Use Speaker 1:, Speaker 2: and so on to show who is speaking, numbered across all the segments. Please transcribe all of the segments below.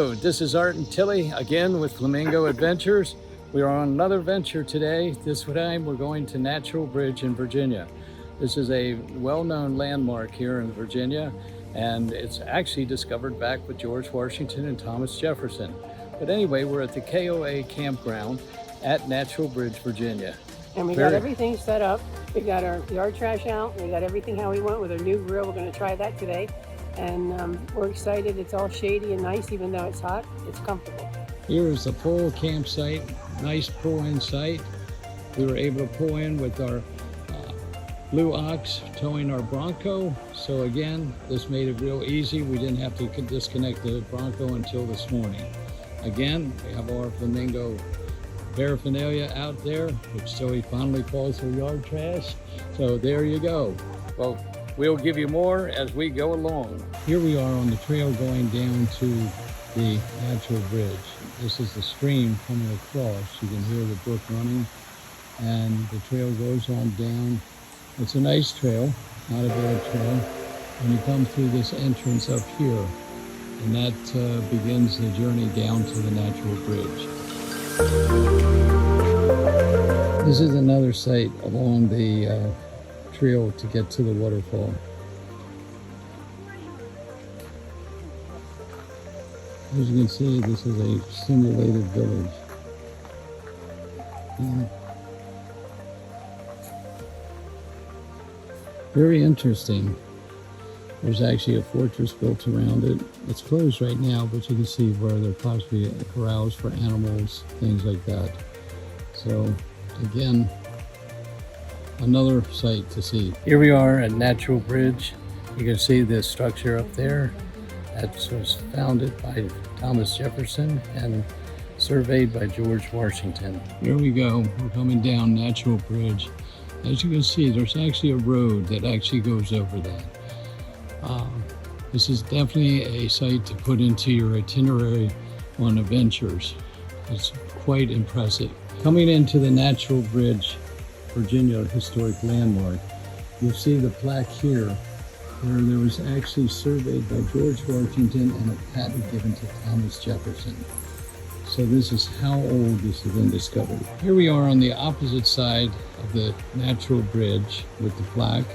Speaker 1: Hello, this is Art and Tilly again with Flamingo Adventures. We are on another venture today. This time we're going to Natural Bridge in Virginia. This is a well-known landmark here in Virginia, and it's actually discovered back with George Washington and Thomas Jefferson. But anyway, we're at the KOA Campground at Natural Bridge, Virginia.
Speaker 2: And we got everything set up. We got our yard trash out. We got everything how we want with our new grill. We're going to try that today. And we're excited. It's all shady and nice, even though it's hot. It's comfortable.
Speaker 1: Here is the full campsite. Nice pull-in site. We were able to pull in with our Blue Ox towing our Bronco. So again, this made it real easy. We didn't have to disconnect the Bronco until this morning. Again, we have our Flamingo paraphernalia out there, which Tilly finally calls her yard trash. So there you go. Well, we'll give you more as we go along. Here we are on the trail going down to the Natural Bridge. This is the stream coming across. You can hear the brook running, and the trail goes on down. It's a nice trail, not a bad trail. And you come through this entrance up here, and that begins the journey down to the Natural Bridge. This is another site along the trail to get to the waterfall. As you can see, this is a simulated village. Very interesting. There's actually a fortress built around it. It's closed right now, but you can see where there possibly corrals for animals, things like that. So again, another site to see. Here we are at Natural Bridge. You can see this structure up there. That was founded by Thomas Jefferson and surveyed by George Washington. Here we go. We're coming down Natural Bridge. As you can see, there's actually a road that actually goes over that. This is definitely a site to put into your itinerary on adventures. It's quite impressive. Coming into the Natural Bridge, Virginia Historic Landmark, you'll see the plaque here where there was actually surveyed by George Washington and a patent given to Thomas Jefferson. So this is how old this has been discovered. Here we are on the opposite side of the Natural Bridge with the plaque.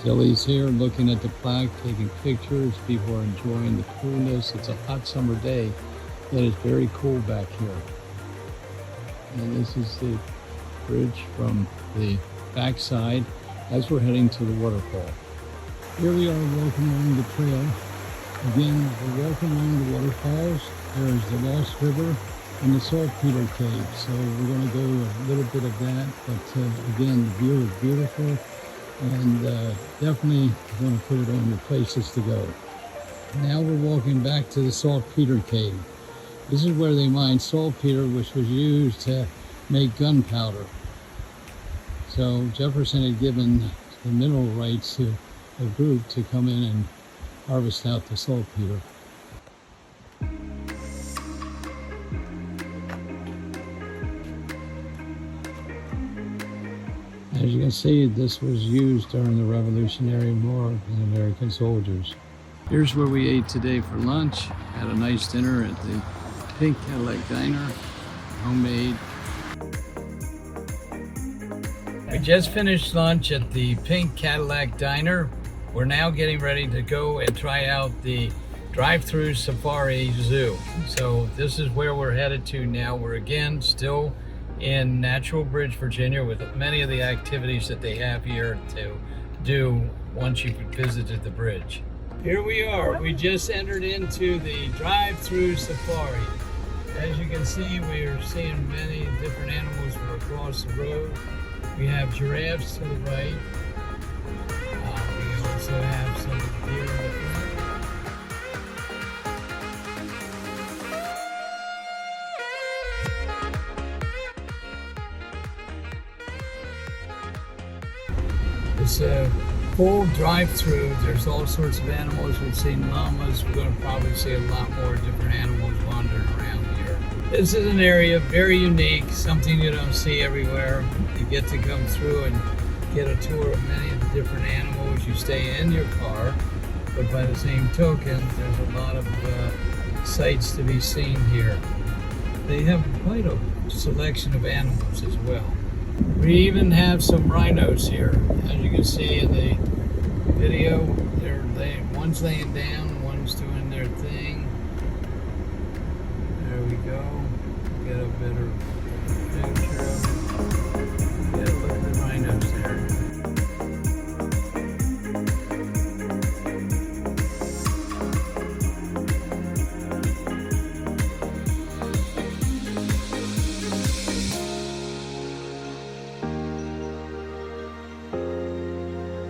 Speaker 1: Tilly's here looking at the plaque, taking pictures. People are enjoying the coolness. It's a hot summer day. It is very cool back here. And this is the bridge from the backside as we're heading to the waterfall. Here we are walking along the trail. Again, we're walking along the waterfalls. There's the Lost River and the Saltpeter Cave. So we're going to go a little bit of that. But again, the view is beautiful, and definitely going to put it on your places to go. Now we're walking back to the Saltpeter Cave. This is where they mined saltpeter, which was used to make gunpowder. So Jefferson had given the mineral rights to a group to come in and harvest out the saltpeter. As you can see, this was used during the Revolutionary War and American soldiers. Here's where we ate today for lunch. Had a nice dinner at the Pink Cadillac Diner, homemade. We just finished lunch at the Pink Cadillac Diner. We're now getting ready to go and try out the drive-through safari zoo. So this is where we're headed to now. We're again still in Natural Bridge, Virginia, with many of the activities that they have here to do once you've visited the bridge. Here we are. We just entered into the drive-through safari. As you can see, we are seeing many different animals from across the road. We have giraffes to the right. We also have some deer in the front. It's a full drive-through. There's all sorts of animals. We've seen llamas. We're going to probably see a lot more different animals wandering around here. This is an area very unique, something you don't see everywhere. You get to come through and get a tour of many of the different animals. You stay in your car, but by the same token, there's a lot of sights to be seen here. They have quite a selection of animals as well. We even have some rhinos here. As you can see in the video, one's laying down, one's doing their thing. There we go. Get a better